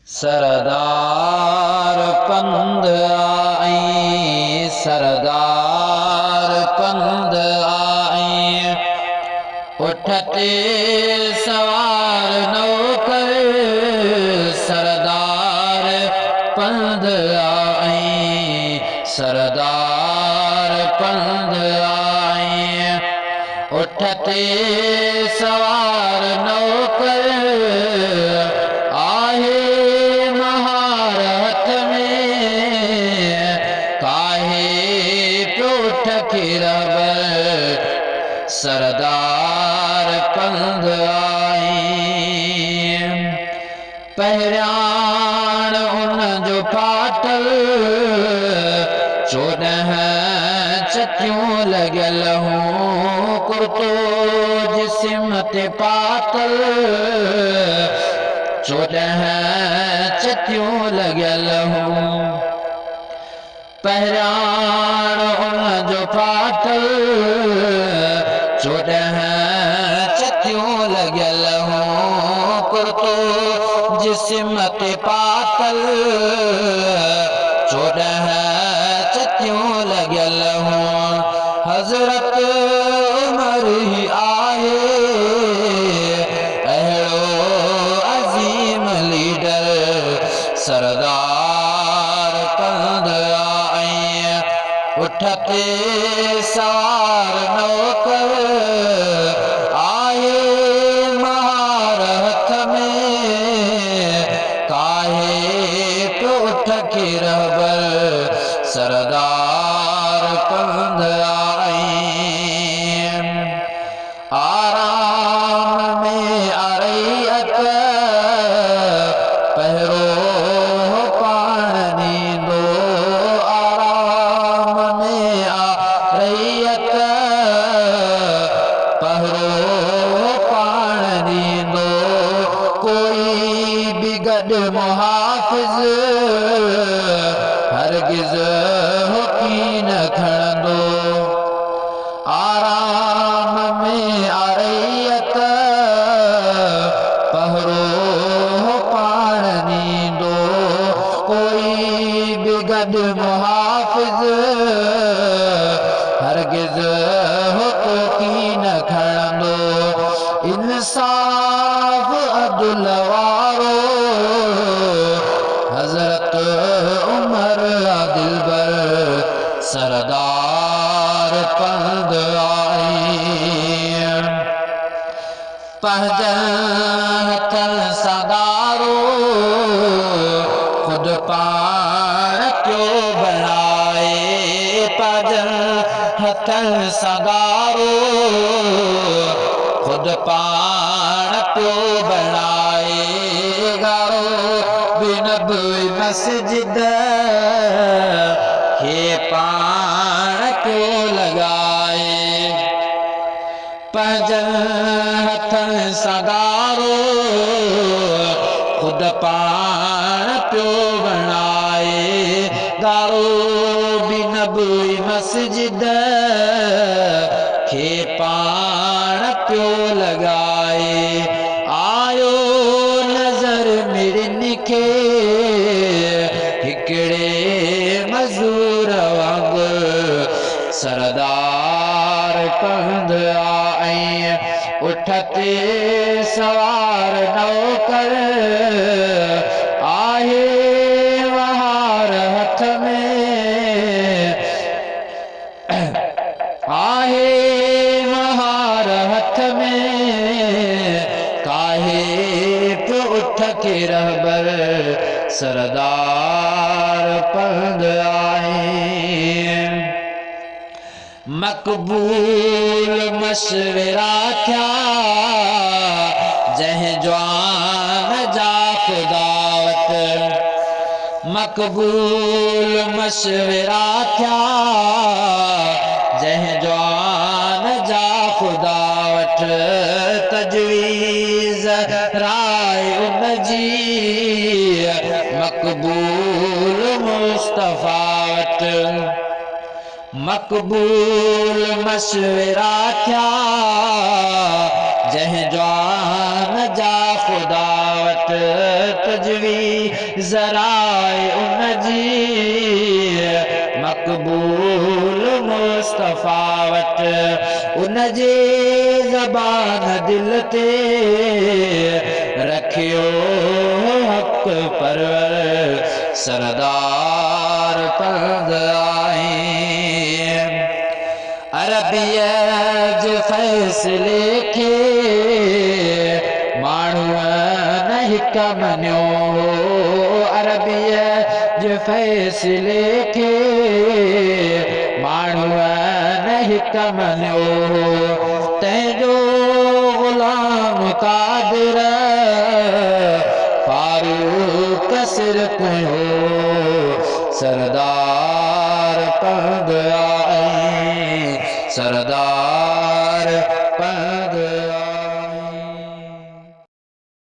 सरदार पंध आई, सरदार पंध आई, उठते सवार नौकर सरदार पंध आई, सरदार पंध आई, उठते सवार नौकर सरदार पंध आई। पहरियाण उन जो पाटल 14 चटियूं लॻल हूं, कुर्तो जिस्म ते पातल 14 चटियूं लॻल हूं। पहरियाण उन जो पाटल 14 चटियूं लॻल हूं, कुर्तो जिस्म ते पातल 14 चटियूं लॻल हूं। हज़रत उमर ही आहे अहिड़ो अज़ीम लीडर, सरदार पंध आई, उठते सवार नौकर आए महारत में, काहे पे उठ के रहबर सरदार पंध आई। आराम में अरैयत पहरो पानी दो, आराम में अरैयत पहरो पानी दो, कोई भी गॾु मुहाफ़िज़ हरगिज़ हुकी न खणंदो। आराम में अरैयत पहरो पानी दो, कोई भी गॾु मुहाफ़िज़ हरगिज़ हुकी न खणंदो। इंसाफ़ अदल वारो हज़रत उमर दिलबर, सरदार पंध आई। पंहिंजनि हथनि सां दारो खुद पाण पियो बणाए, पंहिंजनि हथनि सां दारो खुद पाण पियो बणाए, गारो बिन बि मस्जिद खे पाण पियो लॻाए। पंहिंजनि हथनि सां दारो खुद पाण पियो बणाए, गारो बिन बि मस्जिद खे पाण पियो लॻाए। आयो नज़र मिड़िन खे हिकिड़े मज़ूर वांगुरु, सरदार पंध आई, उठते सवार नौकर आहे वहार हथ में, आहे वहार हथ में, काहे पे उठ के रहबर सरदार पंध आई। मक़बूल मशवरा थिया जंहिं जवान जा ख़ुदावत, मक़बूल मशवरा थिया जंहिं जवान जा ख़ुदावत, तजवीज़ राय उन जी मक़बूल मुस्तफ़ा वट। मक़बूल मशवरा थिया जंहिं जवान जा ख़ुदा वट, तजवीज़ बि ज़राए उन जी मक़बूल मुस्तफ़ा वटि उन जी ज़बान दिल ते रखियो हक़ परवर सरदार पंध आहीं अरबीअ जे फ़ैसिले खे माण्हूअ न हिक मञियो अरबीअ जे फ़ैसिले खे माण्हूअ न हिक मञियो तंहिंजो ग़ुलाम कादिर